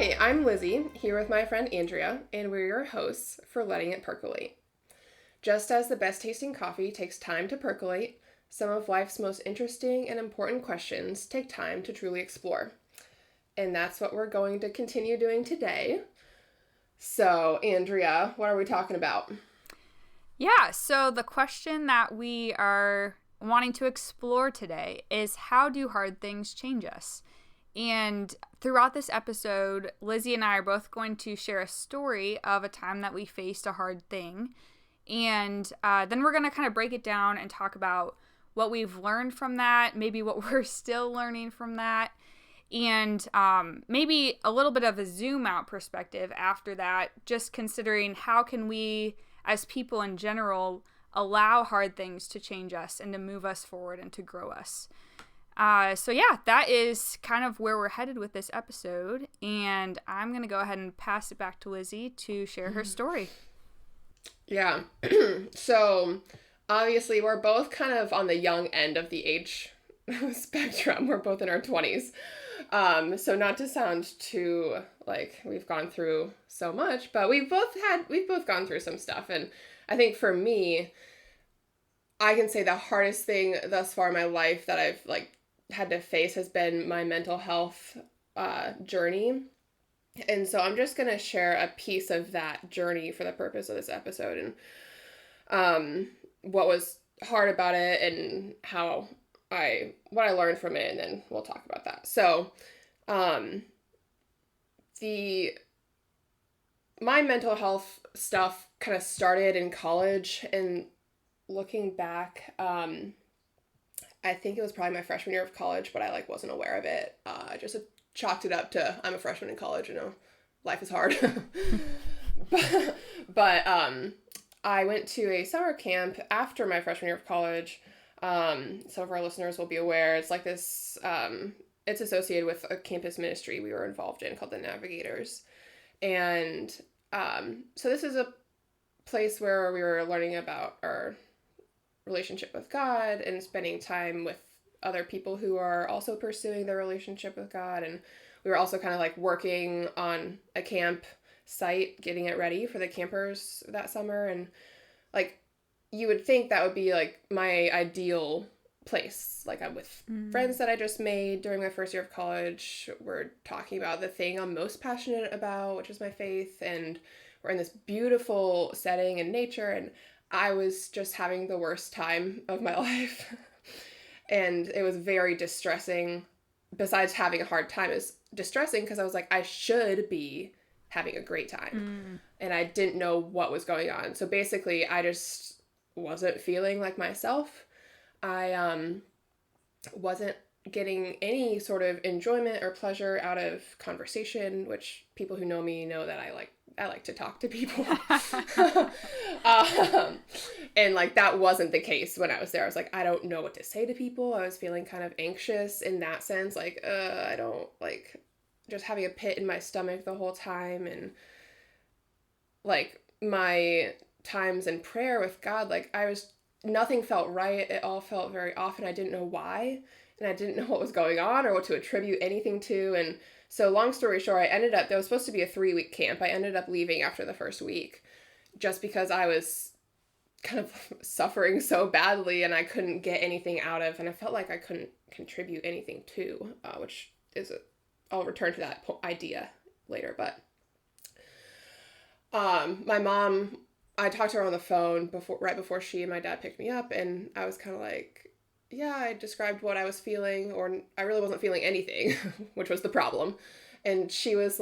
Hi, I'm Lizzie, here with my friend Andrea, and we're your hosts for Letting It Percolate. Just as the best tasting coffee takes time to percolate, some of life's most interesting and important questions take time to truly explore. And that's what we're going to continue doing today. So, Andrea, what are we talking about? Yeah, so the question that we are wanting to explore today is how do hard things change us? And throughout this episode, Lizzie and I are both going to share a story of a time that we faced a hard thing. And then we're going to kind of break it down and talk about what we've learned from that, maybe what we're still learning from that, and maybe a little bit of a zoom out perspective after that, just considering how can we, as people in general, allow hard things to change us and to move us forward and to grow us. So yeah, that is kind of where we're headed with this episode, and I'm going to go ahead and pass it back to Lizzie to share her story. Yeah. So, obviously, we're both kind of on the young end of the age spectrum. We're both in our 20s. So not to sound too like we've gone through so much, but we've both gone through some stuff. And I think for me, I can say the hardest thing thus far in my life that I've had to face has been my mental health journey. And so I'm just going to share a piece of that journey for the purpose of this episode, and what was hard about it and what I learned from it, and then we'll talk about that. So, my mental health stuff kind of started in college, and looking back, I think it was probably my freshman year of college, but I wasn't aware of it. I just chalked it up to I'm a freshman in college, life is hard. but I went to a summer camp after my freshman year of college. Some of our listeners will be aware. It's like this, it's associated with a campus ministry we were involved in called the Navigators. And so this is a place where we were learning about our relationship with God and spending time with other people who are also pursuing their relationship with God. And we were also kind of working on a camp site, getting it ready for the campers that summer. And you would think that would be my ideal place. I'm with friends that I just made during my first year of college. We're talking about the thing I'm most passionate about, which is my faith. And we're in this beautiful setting in nature. And I was just having the worst time of my life. And it was very distressing. Besides having a hard time, it was distressing because I was I should be having a great time. And I didn't know what was going on. So basically, I just wasn't feeling like myself. I wasn't getting any sort of enjoyment or pleasure out of conversation, which people who know me know that I like to talk to people. And that wasn't the case when I was there. I was I don't know what to say to people. I was feeling kind of anxious in that sense. I don't just having a pit in my stomach the whole time. And my times in prayer with God, nothing felt right. It all felt very off, and I didn't know why. And I didn't know what was going on or what to attribute anything to. And so long story short, there was supposed to be a 3-week camp. I ended up leaving after the first week just because I was kind of suffering so badly and I couldn't get anything out of, and I felt like I couldn't contribute anything to, which is I'll return to that idea later. But my mom, I talked to her on the phone right before she and my dad picked me up, and I was kind of yeah, I described what I was feeling, or I really wasn't feeling anything, which was the problem. And she was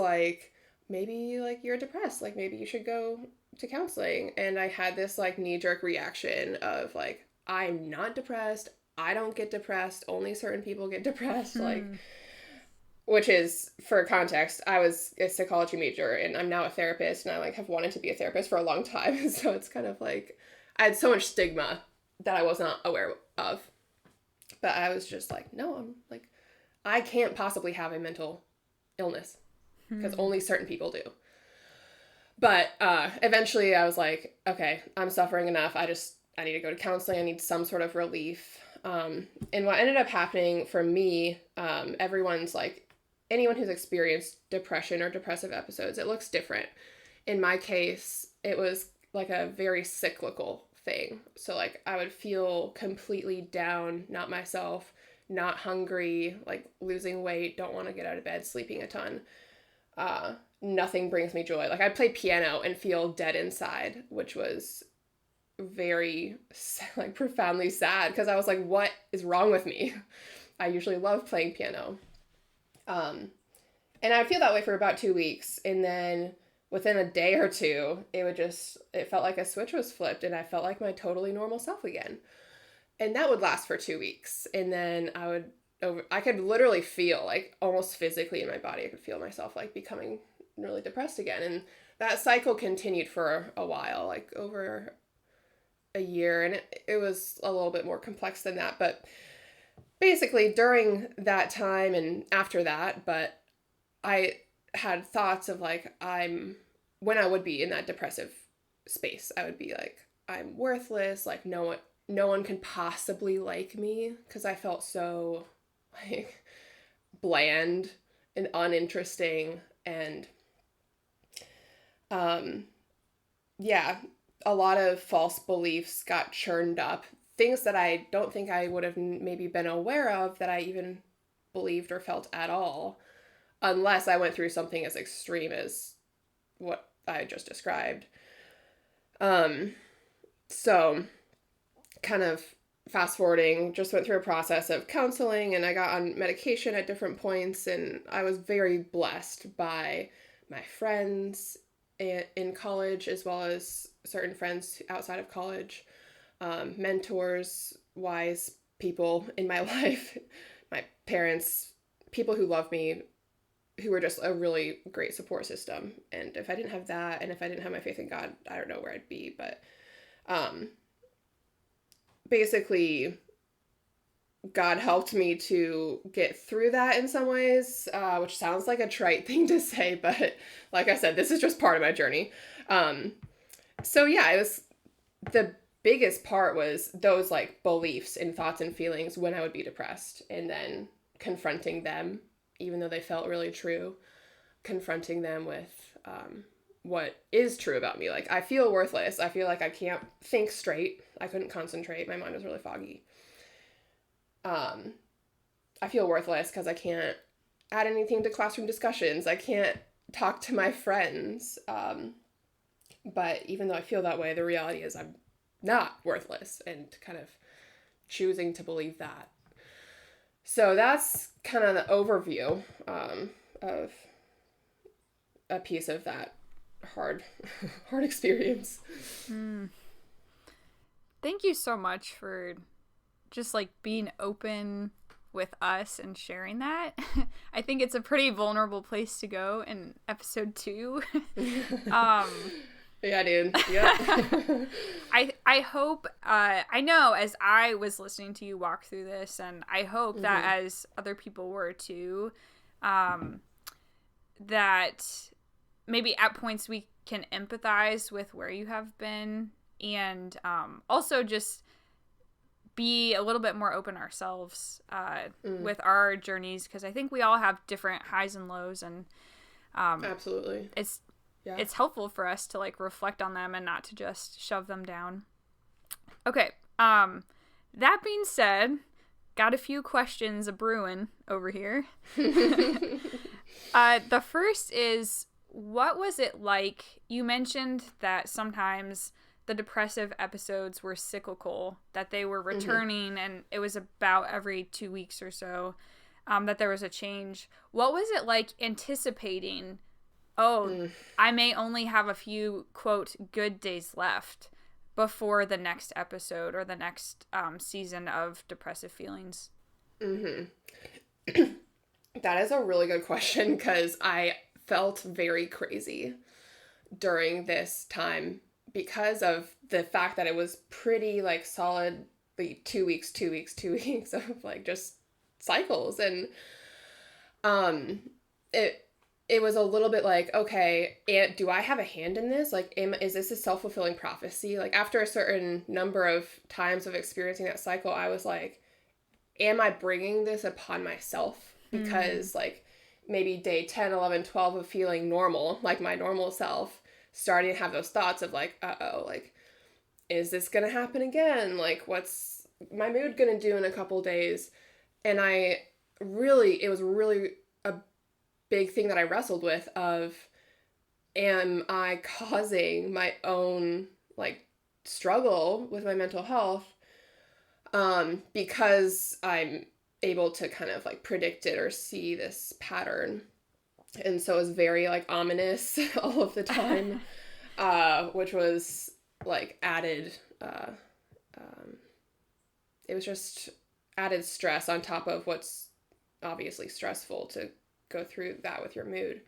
maybe you're depressed, maybe you should go to counseling. And I had this knee-jerk reaction of I'm not depressed, I don't get depressed, only certain people get depressed. Which is, for context, I was a psychology major and I'm now a therapist, and I have wanted to be a therapist for a long time. So it's kind of I had so much stigma that I was not aware of. But I was just no, I'm I can't possibly have a mental illness because only certain people do. But eventually I was okay, I'm suffering enough. I need to go to counseling. I need some sort of relief. And what ended up happening for me, everyone's anyone who's experienced depression or depressive episodes, it looks different. In my case, it was like a very cyclical thing. So like I would feel completely down, not myself, not hungry, like losing weight, don't want to get out of bed, sleeping a ton. Nothing brings me joy. Like I'd play piano and feel dead inside, which was very like profoundly sad because I was like, what is wrong with me? I usually love playing piano. And I'd feel that way for about 2 weeks. And then within a day or two, it felt like a switch was flipped and I felt like my totally normal self again. And that would last for 2 weeks. And then I could literally feel like almost physically in my body, I could feel myself like becoming really depressed again. And that cycle continued for a while, like over a year. And it was a little bit more complex than that. But basically during that time and after that, but I had thoughts of like, when I would be in that depressive space, I would be like, I'm worthless. Like no one can possibly like me because I felt so like bland and uninteresting and yeah, a lot of false beliefs got churned up. Things that I don't think I would have maybe been aware of that I even believed or felt at all, unless I went through something as extreme as what I just described. So kind of fast forwarding, just went through a process of counseling and I got on medication at different points, and I was very blessed by my friends in college as well as certain friends outside of college, mentors, wise people in my life, my parents, people who love me, who were just a really great support system. And if I didn't have that, and if I didn't have my faith in God, I don't know where I'd be. But basically, God helped me to get through that in some ways, which sounds like a trite thing to say, but like I said, this is just part of my journey. So yeah, it was the biggest part was those like beliefs and thoughts and feelings when I would be depressed, and then confronting them, even though they felt really true, confronting them with what is true about me. Like I feel worthless. I feel like I can't think straight. I couldn't concentrate. My mind was really foggy. I feel worthless because I can't add anything to classroom discussions. I can't talk to my friends. But even though I feel that way, the reality is I'm not worthless, and kind of choosing to believe that. So that's kind of the overview of a piece of that hard experience. Thank you so much for just like being open with us and sharing that. I think it's a pretty vulnerable place to go in episode 2. Yeah, dude. Yeah. I hope, I know as I was listening to you walk through this, and I hope that as other people were too, that maybe at points we can empathize with where you have been, and also just be a little bit more open ourselves with our journeys, because I think we all have different highs and lows, and absolutely, it's helpful for us to like reflect on them and not to just shove them down. Okay, that being said, got a few questions a-brewing over here. The first is, what was it like? You mentioned that sometimes the depressive episodes were cyclical, that they were returning, and it was about every 2 weeks or so that there was a change. What was it like anticipating, I may only have a few, quote, good days left before the next episode or the next season of depressive feelings? That is a really good question, because I felt very crazy during this time because of the fact that it was pretty like solidly 2 weeks of like just cycles. And it was a little bit like, okay, do I have a hand in this? Like, is this a self-fulfilling prophecy? Like, after a certain number of times of experiencing that cycle, I was like, am I bringing this upon myself? Because, like, maybe day 10, 11, 12 of feeling normal, like my normal self, starting to have those thoughts of like, uh-oh, like, is this going to happen again? Like, what's my mood going to do in a couple days? And it was really a big thing that I wrestled with of, am I causing my own like struggle with my mental health because I'm able to kind of like predict it or see this pattern. And so it was very like ominous all of the time, which was like added, it was just added stress on top of what's obviously stressful to go through that with your mood.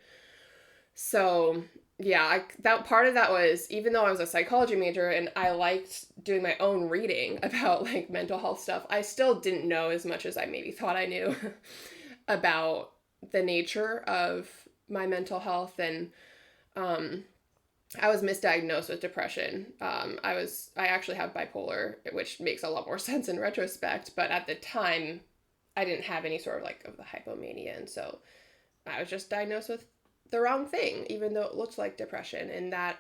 So yeah, that part of that was, even though I was a psychology major and I liked doing my own reading about like mental health stuff, I still didn't know as much as I maybe thought I knew about the nature of my mental health. And I was misdiagnosed with depression. I actually have bipolar, which makes a lot more sense in retrospect, but at the time I didn't have any sort of like of the hypomania, and so I was just diagnosed with the wrong thing, even though it looked like depression. And that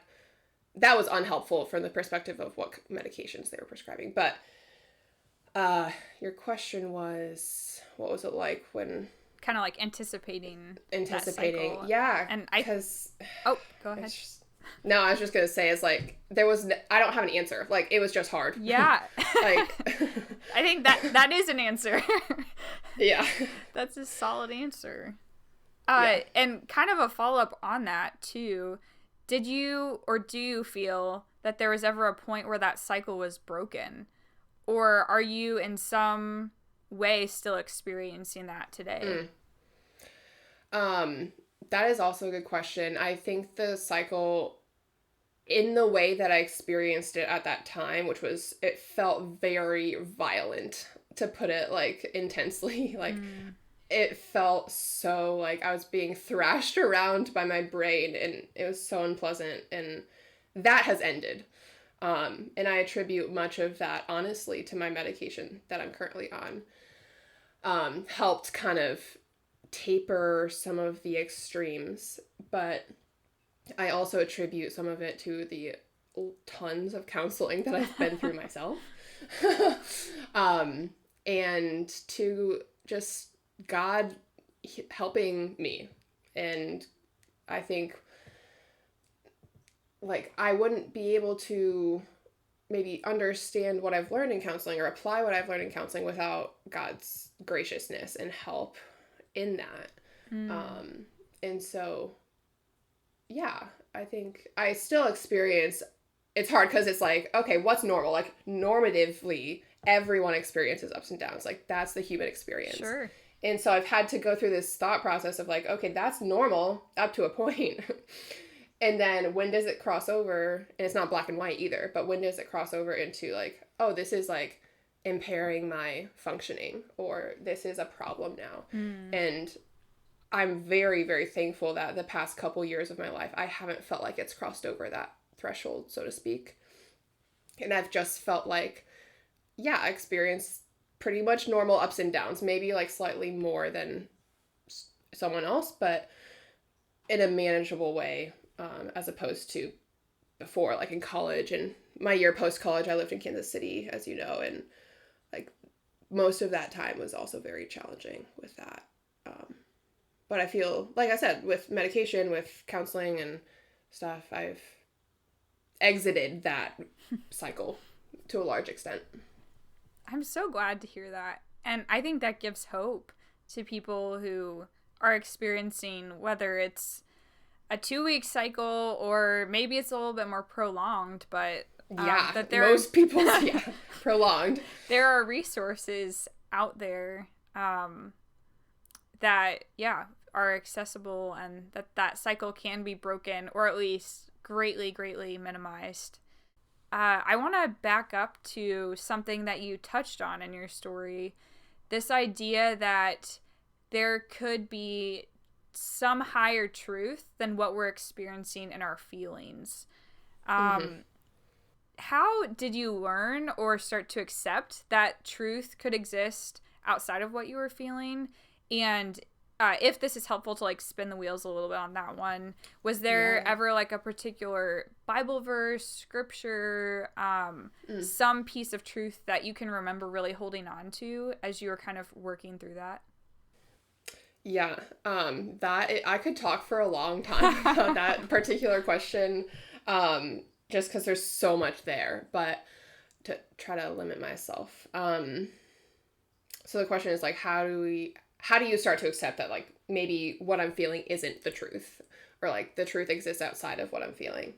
was unhelpful from the perspective of what medications they were prescribing. But your question was, what was it like when... Kind of like anticipating. Yeah. And because... Oh, go ahead. No, I was just going to say, it's like, I don't have an answer. Like, it was just hard. Yeah. Like... I think that is an answer. Yeah. That's a solid answer. Yeah. And kind of a follow-up on that, too. Did you or do you feel that there was ever a point where that cycle was broken? Or are you in some way still experiencing that today? That is also a good question. I think the cycle, in the way that I experienced it at that time, which was, it felt very violent, to put it like intensely. Like, it felt so like I was being thrashed around by my brain, and it was so unpleasant, and that has ended. And I attribute much of that, honestly, to my medication that I'm currently on. Helped kind of taper some of the extremes, but I also attribute some of it to the tons of counseling that I've been through myself. And to just God helping me. And I think like I wouldn't be able to maybe understand what I've learned in counseling or apply what I've learned in counseling without God's graciousness and help in that. And so, yeah, I think I still experience, it's hard because it's like, okay, what's normal? Like, normatively, everyone experiences ups and downs. Like, that's the human experience. Sure. And so I've had to go through this thought process of like, okay, that's normal up to a point. And then when does it cross over? And it's not black and white either, but when does it cross over into like, oh, this is like impairing my functioning, or this is a problem now. And I'm very, very thankful that the past couple years of my life, I haven't felt like it's crossed over that threshold, so to speak. And I've just felt like, yeah, I experienced pretty much normal ups and downs, maybe like slightly more than someone else, but in a manageable way, as opposed to before, like in college. And my year post-college, I lived in Kansas City, as you know, and like most of that time was also very challenging with that. But I feel, like I said, with medication, with counseling and stuff, I've exited that cycle to a large extent. I'm so glad to hear that. And I think that gives hope to people who are experiencing, whether it's a 2-week cycle or maybe it's a little bit more prolonged, but that most people, prolonged. There are resources out there that, are accessible, and that cycle can be broken, or at least greatly, greatly minimized. I want to back up to something that you touched on in your story. This idea that there could be some higher truth than what we're experiencing in our feelings. How did you learn or start to accept that truth could exist outside of what you were feeling? And if this is helpful to like spin the wheels a little bit on that one, was there ever like a particular Bible verse, scripture, some piece of truth that you can remember really holding on to as you were kind of working through that? Yeah, I could talk for a long time about that particular question, just because there's so much there, but to try to limit myself. So the question is like, how do you start to accept that like maybe what I'm feeling isn't the truth, or like the truth exists outside of what I'm feeling?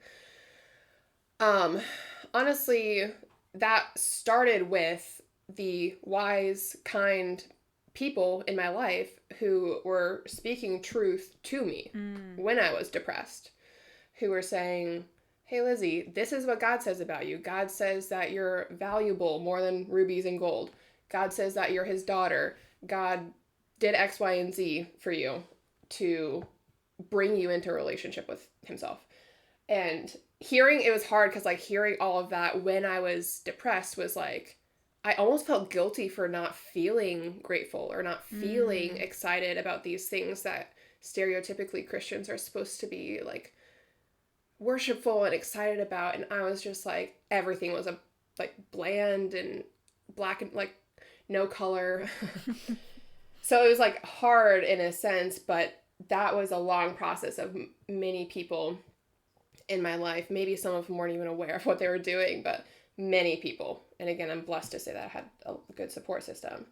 Honestly, that started with the wise, kind people in my life who were speaking truth to me when I was depressed, who were saying, hey, Lizzie, this is what God says about you. God says that you're valuable more than rubies and gold. God says that you're his daughter. God did X, Y, and Z for you to bring you into a relationship with himself. And it was hard because like hearing all of that when I was depressed was like, I almost felt guilty for not feeling grateful or not feeling excited about these things that stereotypically Christians are supposed to be like worshipful and excited about. And I was just like, everything was like bland and black and like no color. So it was like hard in a sense, but that was a long process of many people in my life. Maybe some of them weren't even aware of what they were doing, but many people, and again, I'm blessed to say that I had a good support system,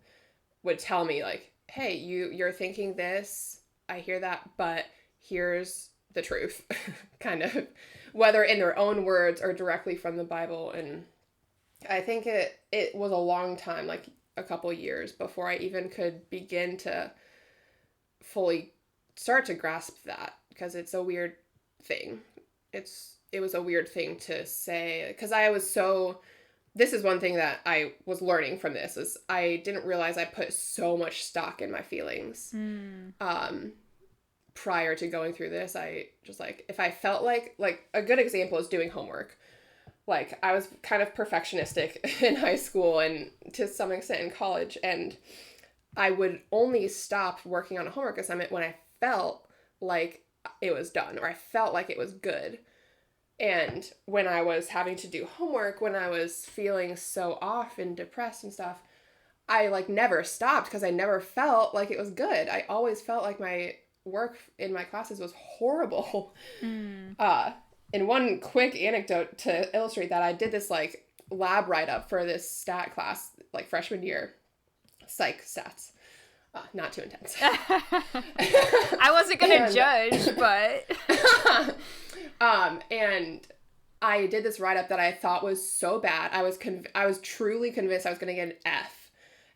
would tell me like, hey, you're thinking this, I hear that, but here's the truth, kind of, whether in their own words or directly from the Bible. And I think it was a long time, like a couple years, before I even could begin to fully start to grasp that, because it's a weird thing. It was a weird thing to say, because this is one thing that I was learning from this, is I didn't realize I put so much stock in my feelings. Prior to going through this, I just like, if I felt like a good example is doing homework. Like I was kind of perfectionistic in high school and to some extent in college, and I would only stop working on a homework assignment when I felt like it was done or I felt like it was good. And when I was having to do homework, when I was feeling so off and depressed and stuff, I like never stopped because I never felt like it was good. I always felt like my work in my classes was horrible. And one quick anecdote to illustrate that, I did this like lab write-up for this stat class like freshman year, psych stats. Not too intense. I wasn't going to judge, but... And I did this write-up that I thought was so bad. I was truly convinced I was going to get an F.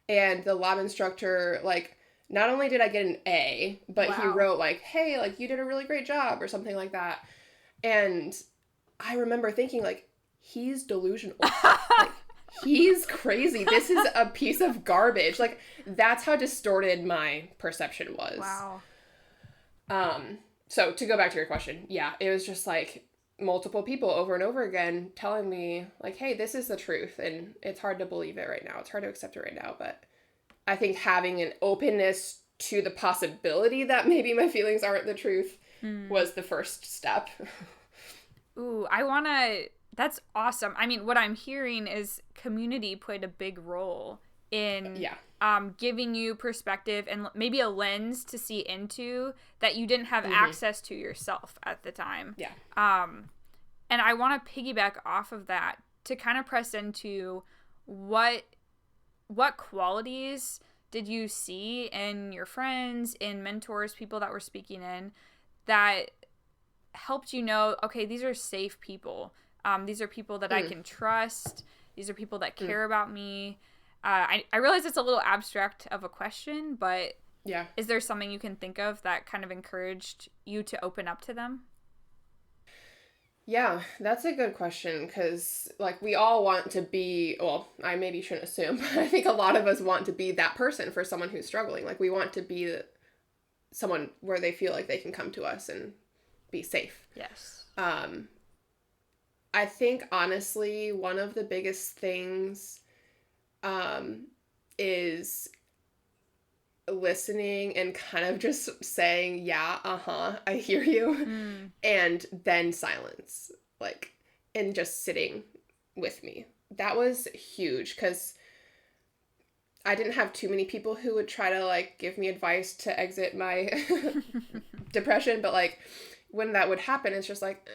And the lab instructor, like, not only did I get an A, but he wrote, like, hey, like, you did a really great job or something like that. And I remember thinking, like, he's delusional. Like, he's crazy. This is a piece of garbage. Like, that's how distorted my perception was. Wow. So to go back to your question, yeah, it was just like multiple people over and over again telling me like, hey, this is the truth. And it's hard to believe it right now. It's hard to accept it right now. But I think having an openness to the possibility that maybe my feelings aren't the truth was the first step. Ooh, that's awesome. I mean, what I'm hearing is community played a big role in giving you perspective and maybe a lens to see into that you didn't have access to yourself at the time. Yeah. And I want to piggyback off of that to kind of press into what qualities did you see in your friends, in mentors, people that were speaking in, that helped you know, okay, these are safe people. These are people that I can trust. These are people that care about me. I realize it's a little abstract of a question, but yeah, is there something you can think of that kind of encouraged you to open up to them? Yeah, that's a good question, because like we all want to be, well, I maybe shouldn't assume, but I think a lot of us want to be that person for someone who's struggling. Like we want to be someone where they feel like they can come to us and be safe. Yes. I think honestly, one of the biggest things is listening and kind of just saying, yeah, I hear you. And then silence, like, and just sitting with me. That was huge because I didn't have too many people who would try to, like, give me advice to exit my depression. But, like, when that would happen, it's just like,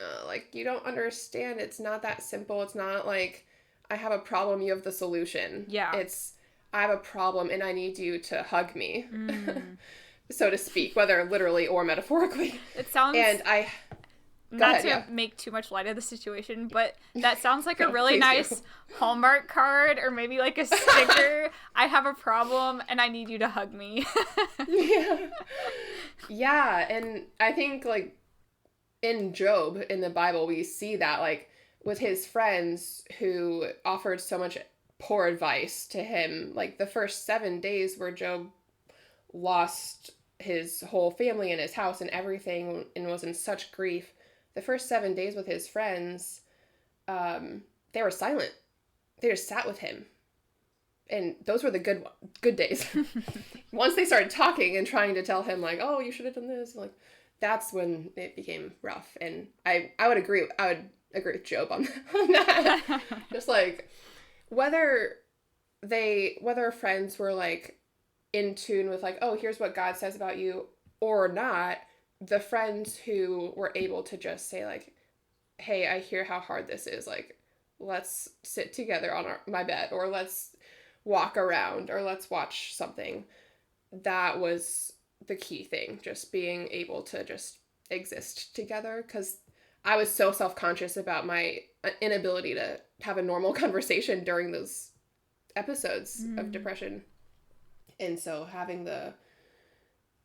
you don't understand. It's not that simple. It's not like I have a problem, you have the solution. Yeah. It's, I have a problem and I need you to hug me, so to speak, whether literally or metaphorically. It sounds... And not to make too much light of the situation, but that sounds like a really nice Hallmark card, or maybe like a sticker. I have a problem and I need you to hug me. Yeah, and I think, like, in Job, in the Bible, we see that, like, with his friends who offered so much poor advice to him, like, the first 7 days where Job lost his whole family and his house and everything and was in such grief, the first 7 days with his friends, they were silent. They just sat with him. And those were the good days. Once they started talking and trying to tell him, like, oh, you should have done this, like, that's when it became rough. And I would agree with Job on that. Just, like, whether friends were, like, in tune with, like, oh, here's what God says about you or not, the friends who were able to just say, like, hey, I hear how hard this is, like, let's sit together on my bed, or let's walk around, or let's watch something. That was the key thing, just being able to just exist together, because I was so self-conscious about my inability to have a normal conversation during those episodes of depression. And so having the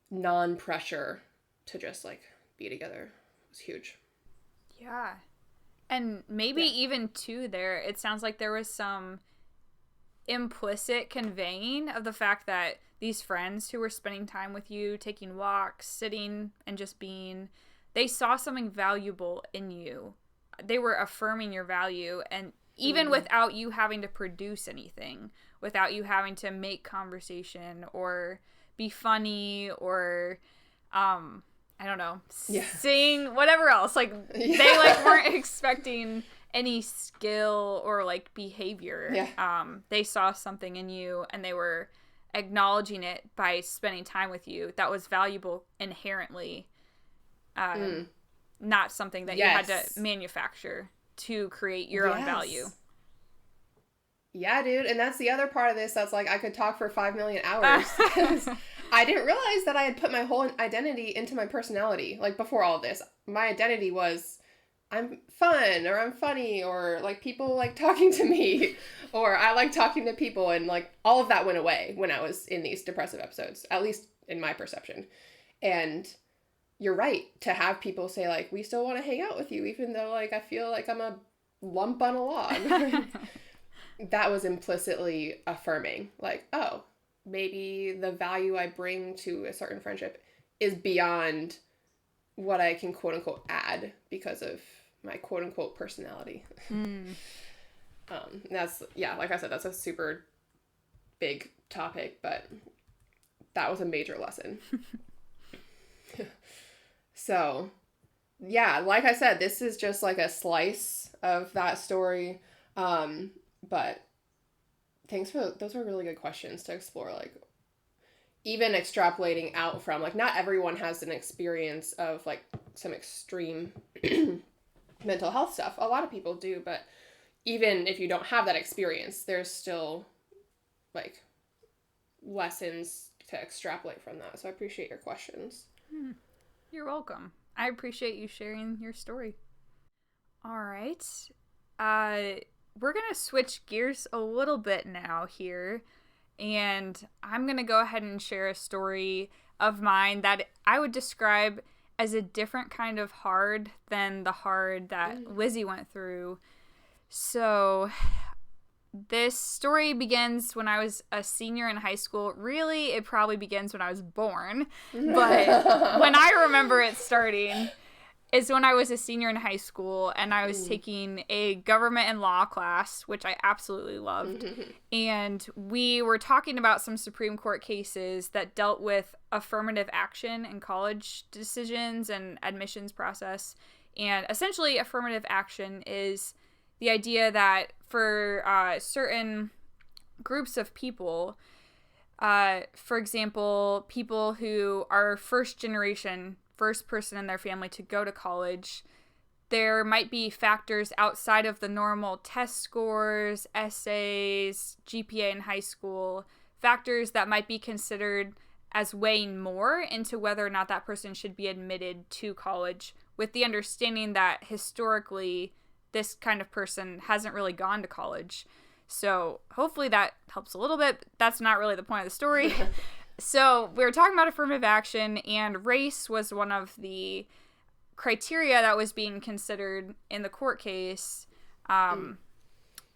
non-pressure to just, like, be together was huge. Yeah. And maybe even too there, it sounds like there was some implicit conveying of the fact that these friends who were spending time with you, taking walks, sitting and just being, they saw something valuable in you. They were affirming your value, and even without you having to produce anything, without you having to make conversation or be funny or I don't know, sing, whatever else. Like, they, like, weren't expecting any skill or, like, behavior. Yeah. They saw something in you, and they were acknowledging it by spending time with you that was valuable inherently. Not something that you had to manufacture to create your own value. Yeah, dude. And that's the other part of this that's, like, I could talk for 5 million hours. Because I didn't realize that I had put my whole identity into my personality. Like, before all this, my identity was, I'm fun, or I'm funny, or, like, people like talking to me, or I like talking to people. And, like, all of that went away when I was in these depressive episodes, at least in my perception. And you're right to have people say, like, we still want to hang out with you, even though, like, I feel like I'm a lump on a log. That was implicitly affirming, like, oh, maybe the value I bring to a certain friendship is beyond what I can quote unquote add because of my quote unquote personality. That's, like I said, that's a super big topic, but that was a major lesson. So, yeah, like I said, this is just like a slice of that story. But those were really good questions to explore, like, even extrapolating out from, like, not everyone has an experience of, like, some extreme mental health stuff. A lot of people do, but even if you don't have that experience, there's still, like, lessons to extrapolate from that. So I appreciate your questions. You're welcome. I appreciate you sharing your story. All right. We're going to switch gears a little bit now here, and I'm going to go ahead and share a story of mine that I would describe as a different kind of hard than the hard that Lizzie went through. So this story begins when I was a senior in high school. Really, it probably begins when I was born, but when I remember it starting, is when I was a senior in high school and I was taking a government and law class, which I absolutely loved. And we were talking about some Supreme Court cases that dealt with affirmative action in college decisions and admissions process. And essentially, affirmative action is the idea that for certain groups of people, for example, people who are first person in their family to go to college, there might be factors outside of the normal test scores, essays, GPA in high school, factors that might be considered as weighing more into whether or not that person should be admitted to college, with the understanding that historically this kind of person hasn't really gone to college. So hopefully that helps a little bit. That's not really the point of the story. So we were talking about affirmative action, and race was one of the criteria that was being considered in the court case,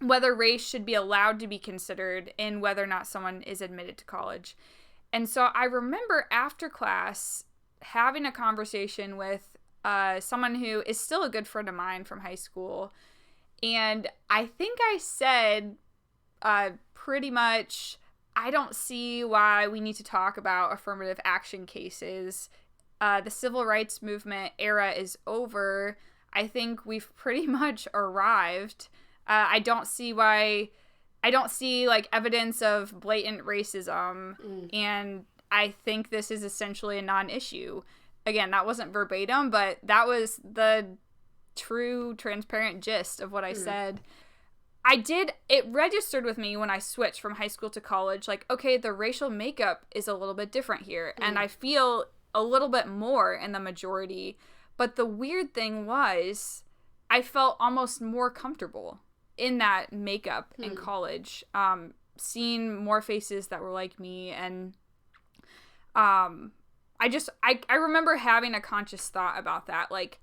whether race should be allowed to be considered in whether or not someone is admitted to college. And so I remember after class having a conversation with someone who is still a good friend of mine from high school, and I think I said pretty much, I don't see why we need to talk about affirmative action cases. The civil rights movement era is over. I think we've pretty much arrived. I don't see like evidence of blatant racism, and I think this is essentially a non-issue. Again, that wasn't verbatim, but that was the true, transparent gist of what I said. It registered with me when I switched from high school to college, like, okay, the racial makeup is a little bit different here, and I feel a little bit more in the majority. But the weird thing was, I felt almost more comfortable in that makeup in college, seeing more faces that were like me, and I remember having a conscious thought about that, like,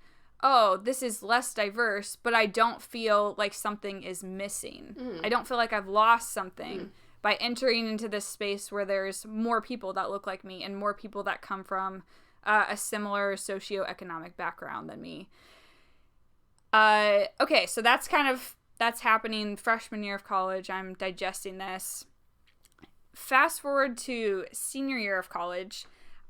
oh, this is less diverse, but I don't feel like something is missing. I don't feel like I've lost something by entering into this space where there's more people that look like me and more people that come from a similar socioeconomic background than me. Okay, so that's happening freshman year of college. I'm digesting this. Fast forward to senior year of college.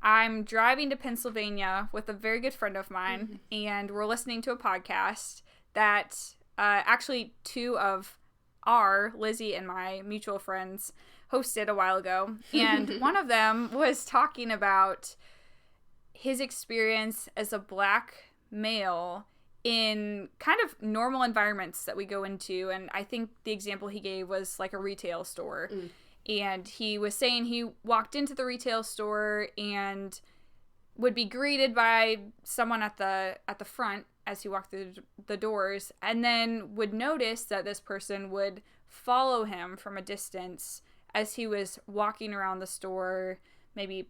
I'm driving to Pennsylvania with a very good friend of mine, and we're listening to a podcast that actually two of our, Lizzie and my mutual friends, hosted a while ago. And one of them was talking about his experience as a black male in kind of normal environments that we go into. And I think the example he gave was like a retail store. And he was saying he walked into the retail store and would be greeted by someone at the front as he walked through the doors, and then would notice that this person would follow him from a distance as he was walking around the store, maybe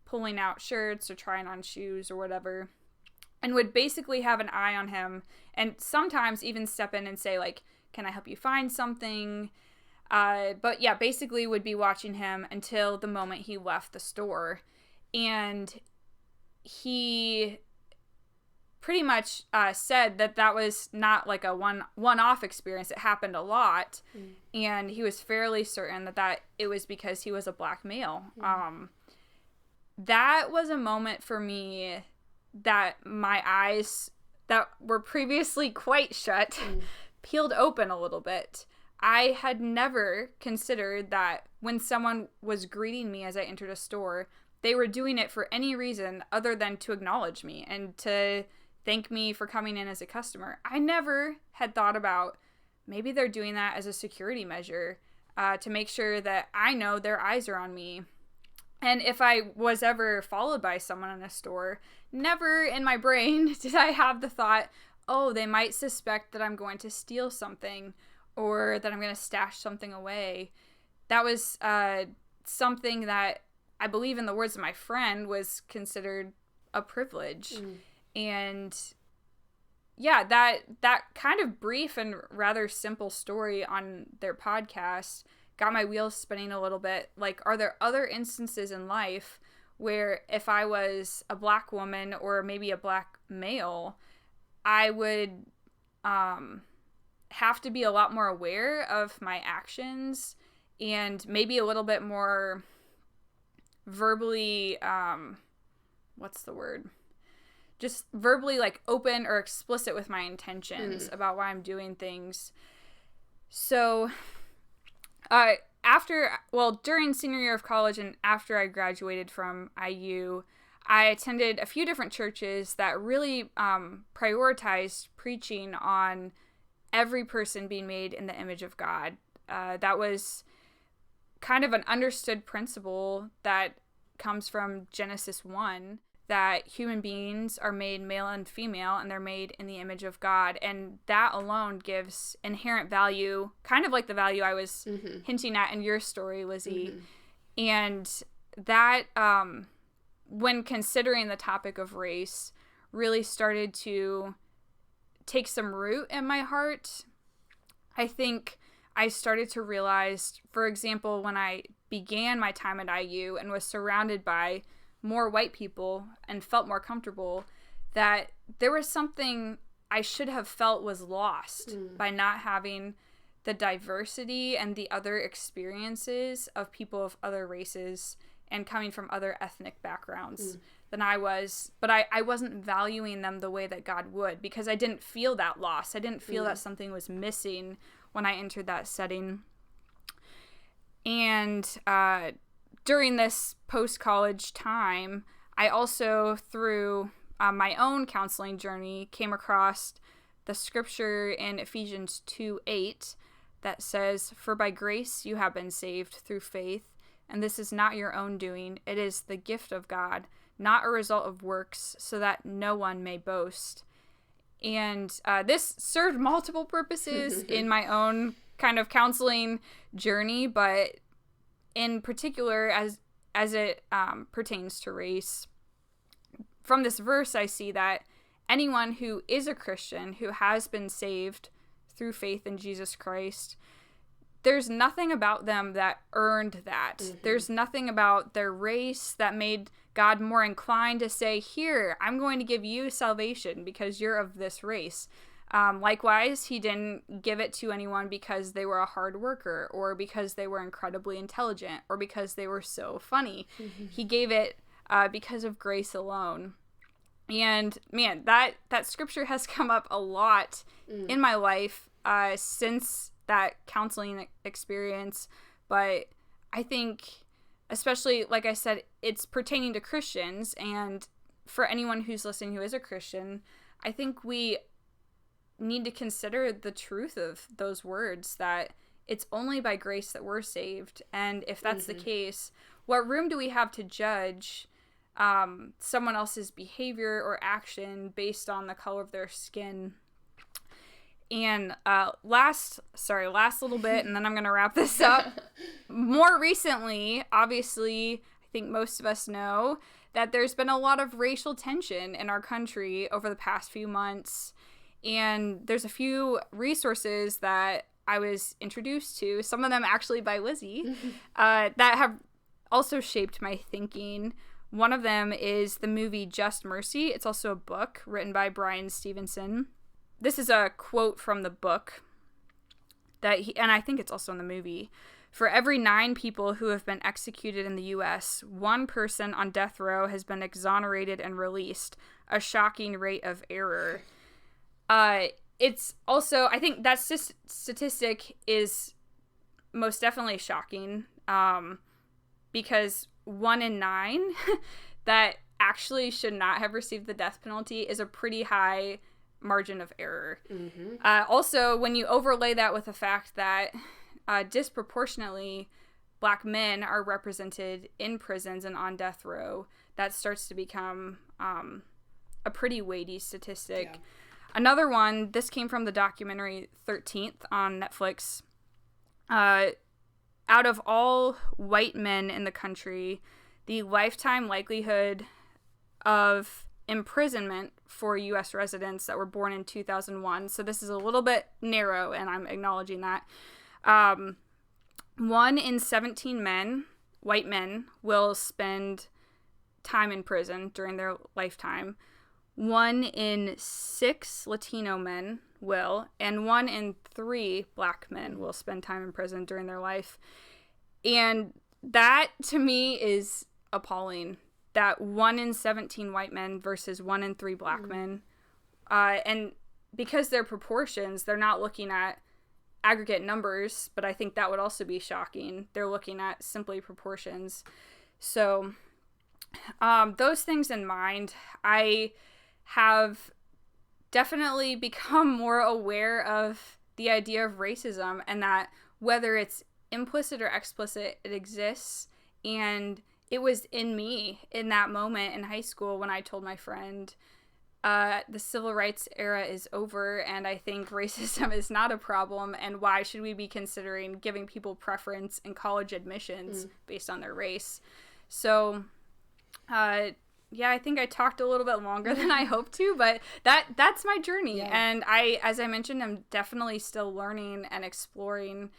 pulling out shirts or trying on shoes or whatever, and would basically have an eye on him, and sometimes even step in and say, like, can I help you find something? But yeah, basically would be watching him until the moment he left the store. And he pretty much said that was not like a one-off experience. It happened a lot. And he was fairly certain that it was because he was a black male. That was a moment for me that my eyes that were previously quite shut peeled open a little bit. I had never considered that when someone was greeting me as I entered a store, they were doing it for any reason other than to acknowledge me and to thank me for coming in as a customer. I never had thought about maybe they're doing that as a security measure to make sure that I know their eyes are on me. And if I was ever followed by someone in a store, never in my brain did I have the thought, oh, they might suspect that I'm going to steal something or that I'm going to stash something away. That was something that I believe, in the words of my friend, was considered a privilege. And yeah, that kind of brief and rather simple story on their podcast got my wheels spinning a little bit. Like, are there other instances in life where if I was a black woman or maybe a black male, I would have to be a lot more aware of my actions and maybe a little bit more verbally, what's the word? Just verbally like open or explicit with my intentions about why I'm doing things. So, during senior year of college and after I graduated from IU, I attended a few different churches that really prioritized preaching on every person being made in the image of God. That was kind of an understood principle that comes from Genesis 1, that human beings are made male and female and they're made in the image of God. And that alone gives inherent value, kind of like the value I was hinting at in your story, Lizzie. And that, when considering the topic of race, really started to take some root in my heart. I think I started to realize, for example, when I began my time at IU and was surrounded by more white people and felt more comfortable, that there was something I should have felt was lost by not having the diversity and the other experiences of people of other races and coming from other ethnic backgrounds than I was. But I wasn't valuing them the way that God would, because I didn't feel that loss. I didn't feel that something was missing when I entered that setting. And during this post-college time, I also, through my own counseling journey, came across the scripture in Ephesians 2:8 that says, "For by grace you have been saved through faith, and this is not your own doing. It is the gift of God, not a result of works, so that no one may boast." And this served multiple purposes in my own kind of counseling journey, but in particular as it pertains to race. From this verse, I see that anyone who is a Christian, who has been saved through faith in Jesus Christ, there's nothing about them that earned that. There's nothing about their race that made God more inclined to say, "Here, I'm going to give you salvation because you're of this race." Likewise, he didn't give it to anyone because they were a hard worker or because they were incredibly intelligent or because they were so funny. He gave it because of grace alone. And man, that scripture has come up a lot in my life since that counseling experience. But I think, especially, like I said, it's pertaining to Christians. And for anyone who's listening who is a Christian, I think we need to consider the truth of those words, that it's only by grace that we're saved. And if that's the case, what room do we have to judge someone else's behavior or action based on the color of their skin? And last little bit, and then I'm going to wrap this up. More recently, obviously, I think most of us know that there's been a lot of racial tension in our country over the past few months. And there's a few resources that I was introduced to, some of them actually by Lizzie, that have also shaped my thinking. One of them is the movie Just Mercy. It's also a book written by Bryan Stevenson. This is a quote from the book, and I think it's also in the movie. "For every 9 people who have been executed in the U.S., 1 person on death row has been exonerated and released, a shocking rate of error." It's also, I think that statistic is most definitely shocking, because 1 in 9 that actually should not have received the death penalty is a pretty high margin of error. Also, when you overlay that with the fact that disproportionately Black men are represented in prisons and on death row, that starts to become a pretty weighty statistic. Yeah. Another one, this came from the documentary 13th on Netflix. Out of all white men in the country, the lifetime likelihood of imprisonment for U.S. residents that were born in 2001, so this is a little bit narrow, and I'm acknowledging that, 1 in 17 men, white men, will spend time in prison during their lifetime. 1 in 6 Latino men will, and 1 in 3 Black men will spend time in prison during their life. And that, to me, is appalling. That 1 in 17 white men versus 1 in 3 Black men. And because they're proportions, they're not looking at aggregate numbers, but I think that would also be shocking. They're looking at simply proportions. So those things in mind, I have definitely become more aware of the idea of racism, and that whether it's implicit or explicit, it exists. And it was in me in that moment in high school when I told my friend, the civil rights era is over, and I think racism is not a problem, and why should we be considering giving people preference in college admissions based on their race? So, yeah, I think I talked a little bit longer than I hoped to, but that's my journey. Yeah. And as I mentioned, I'm definitely still learning and exploring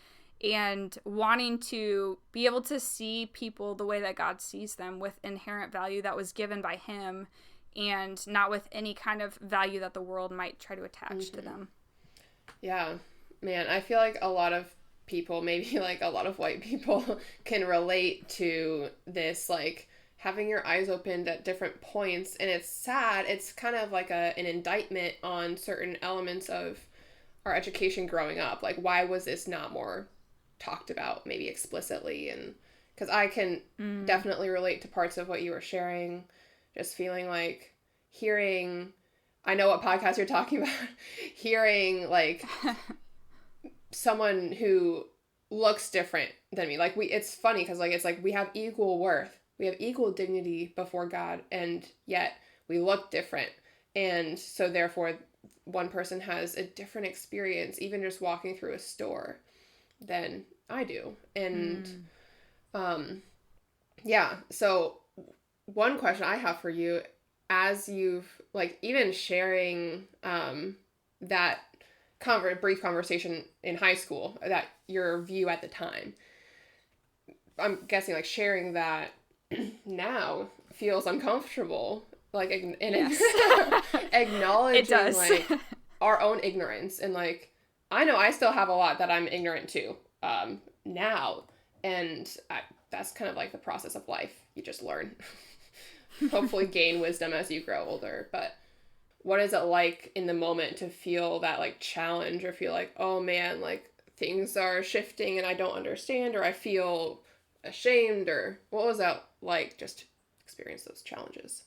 and wanting to be able to see people the way that God sees them, with inherent value that was given by him, and not with any kind of value that the world might try to attach to them. Yeah, man, I feel like a lot of people, maybe like a lot of white people, can relate to this, like, having your eyes opened at different points. And it's sad. It's kind of like an indictment on certain elements of our education growing up. Like, why was this not more talked about, maybe explicitly? And because I can definitely relate to parts of what you were sharing. Just feeling like I know what podcast you're talking about, hearing like someone who looks different than me. Like it's funny because like, it's like we have equal worth. We have equal dignity before God, and yet we look different. And so therefore one person has a different experience, even just walking through a store, than I do. And yeah, so one question I have for you, as you've like even sharing that brief conversation in high school, that your view at the time, I'm guessing like sharing that now feels uncomfortable, like yes. Acknowledging it does. like our own ignorance, and like I know I still have a lot that I'm ignorant to now, and that's kind of like the process of life. You just learn. Hopefully gain wisdom as you grow older. But what is it like in the moment to feel that like challenge, or feel like, oh man, like things are shifting and I don't understand, or I feel ashamed, or what was that like, just experience those challenges?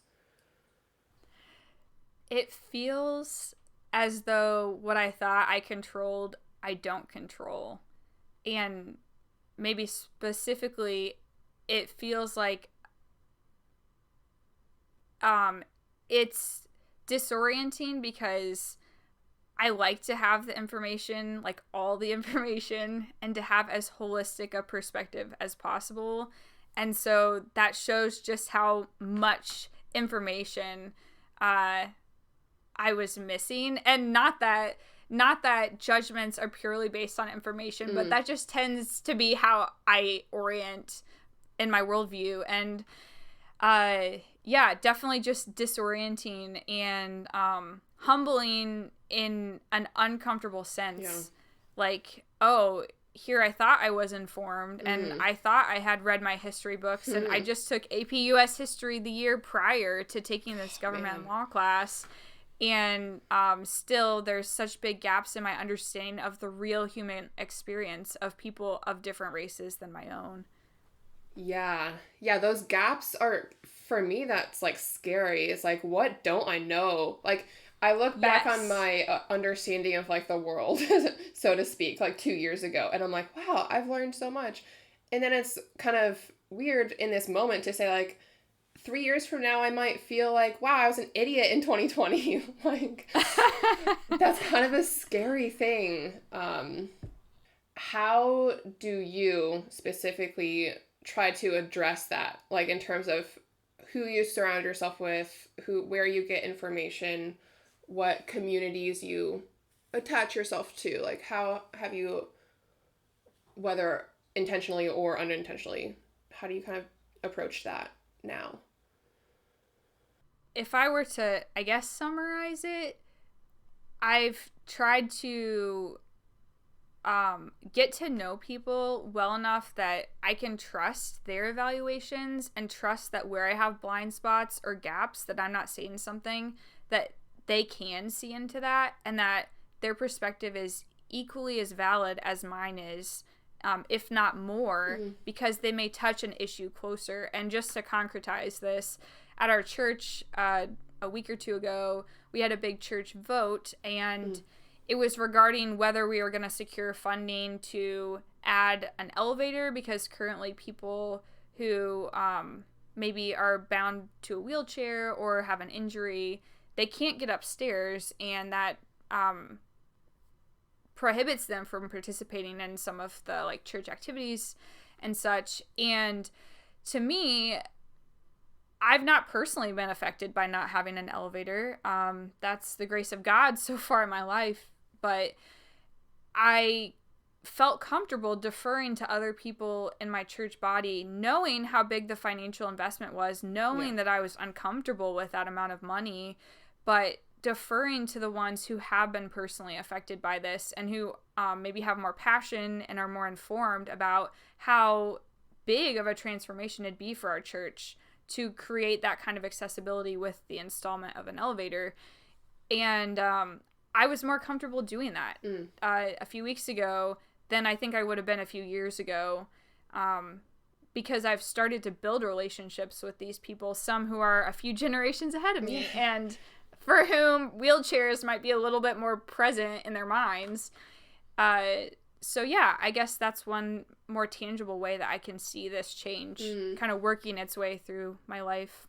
It feels as though what I thought I controlled, I don't control. And maybe specifically, it feels like it's disorienting, because I like to have the information, like all the information, and to have as holistic a perspective as possible. And so that shows just how much information I was missing. And not that judgments are purely based on information, but that just tends to be how I orient in my worldview. And yeah, definitely just disorienting and humbling in an uncomfortable sense. Yeah. Like, oh, here I thought I was informed, and I thought I had read my history books, and I just took AP US history the year prior to taking this government law class. And still there's such big gaps in my understanding of the real human experience of people of different races than my own. Yeah, those gaps are, for me, that's like scary. It's like, what don't I know? Like, I look back on my understanding of like the world, so to speak, like 2 years ago, and I'm like, wow, I've learned so much. And then it's kind of weird in this moment to say, like, 3 years from now, I might feel like, wow, I was an idiot in 2020. Like, that's kind of a scary thing. How do you specifically try to address that? Like, in terms of who you surround yourself with, where you get information, what communities you attach yourself to? Like, how have you, whether intentionally or unintentionally, how do you kind of approach that now? if I were to, I guess, summarize it, I've tried to get to know people well enough that I can trust their evaluations and trust that where I have blind spots or gaps, that I'm not seeing something, that they can see into that, and that their perspective is equally as valid as mine is, if not more, because they may touch an issue closer. And just to concretize this, at our church a week or two ago, we had a big church vote, and it was regarding whether we were going to secure funding to add an elevator, because currently people who maybe are bound to a wheelchair or have an injury, they can't get upstairs, and that prohibits them from participating in some of the like church activities and such. And to me, I've not personally been affected by not having an elevator. That's the grace of God so far in my life. But I felt comfortable deferring to other people in my church body, knowing how big the financial investment was, knowing that I was uncomfortable with that amount of money, but deferring to the ones who have been personally affected by this, and who maybe have more passion and are more informed about how big of a transformation it'd be for our church to create that kind of accessibility with the installment of an elevator. And I was more comfortable doing that a few weeks ago than I think I would have been a few years ago, because I've started to build relationships with these people, some who are a few generations ahead of me, and for whom wheelchairs might be a little bit more present in their minds. So yeah, I guess that's one more tangible way that I can see this change kind of working its way through my life.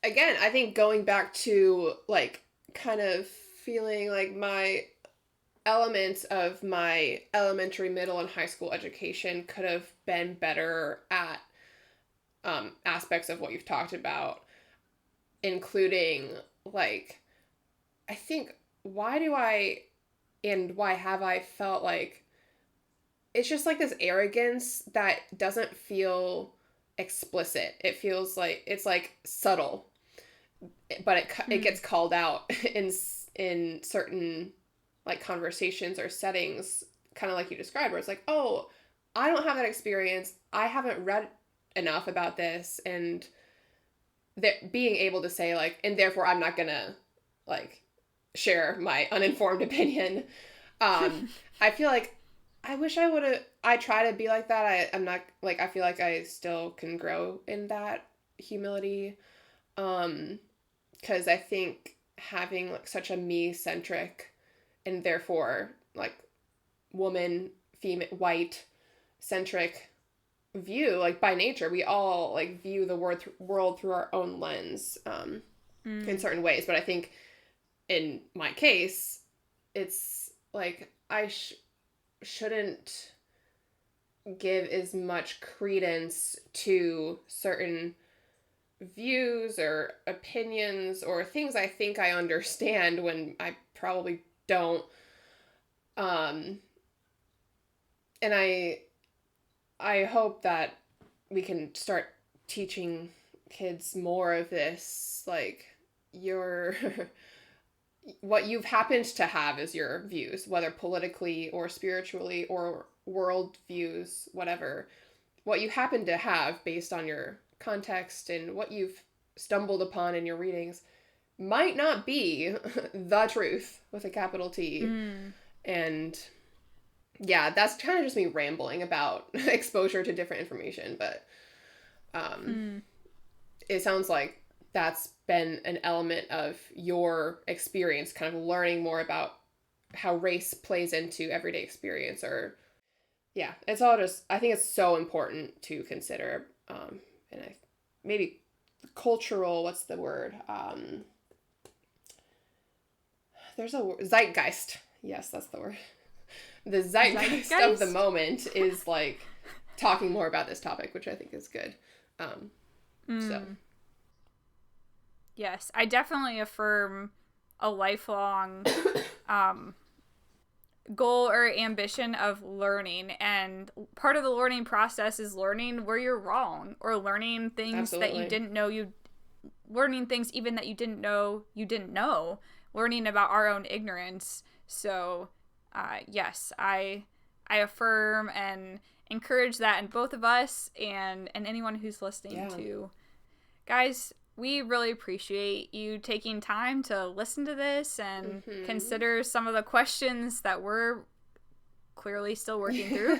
Again, I think going back to like kind of feeling like my elements of my elementary, middle, and high school education could have been better at aspects of what you've talked about, including like, I think, why have I felt like it's just like this arrogance that doesn't feel explicit. It feels like it's like subtle, but it gets called out in certain like conversations or settings, kind of like you described, where it's like, oh, I don't have that experience, I haven't read enough about this, and that being able to say like, and therefore I'm not gonna like share my uninformed opinion. I feel like I wish I try to be like that. I'm not like, I feel like I still can grow in that humility. 'Cause I think having like such a me-centric and therefore like woman, female, white centric view, like by nature, we all like view the world through our own lens in certain ways. But I think in my case, it's like I shouldn't give as much credence to certain views or opinions or things I think I understand when I probably don't. And I hope that we can start teaching kids more of this, like what you've happened to have as your views, whether politically or spiritually or world views, whatever. What you happen to have based on your context and what you've stumbled upon in your readings might not be the truth with a capital T. And yeah, that's kind of just me rambling about exposure to different information, but it sounds like that's been an element of your experience, kind of learning more about how race plays into everyday experience. Or yeah, it's all just, I think it's so important to consider, and maybe cultural, what's the word? There's a word, zeitgeist. Yes, that's the word. The zeitgeist of the moment is like talking more about this topic, which I think is good. So. Yes, I definitely affirm a lifelong goal or ambition of learning, and part of the learning process is learning where you're wrong, or learning things that you didn't know you learning things even that you didn't know, learning about our own ignorance. So, yes, I affirm and encourage that in both of us and anyone who's listening too. Guys, we really appreciate you taking time to listen to this and consider some of the questions that we're clearly still working through.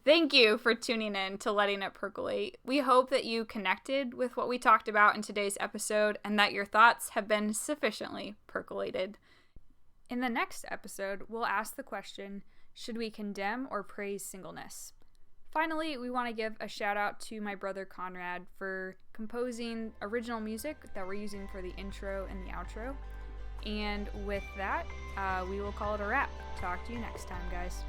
Thank you for tuning in to Letting It Percolate. We hope that you connected with what we talked about in today's episode and that your thoughts have been sufficiently percolated. In the next episode, we'll ask the question, should we condemn or praise singleness? Finally, we want to give a shout out to my brother Conrad for composing original music that we're using for the intro and the outro. And with that, we will call it a wrap. Talk to you next time, guys.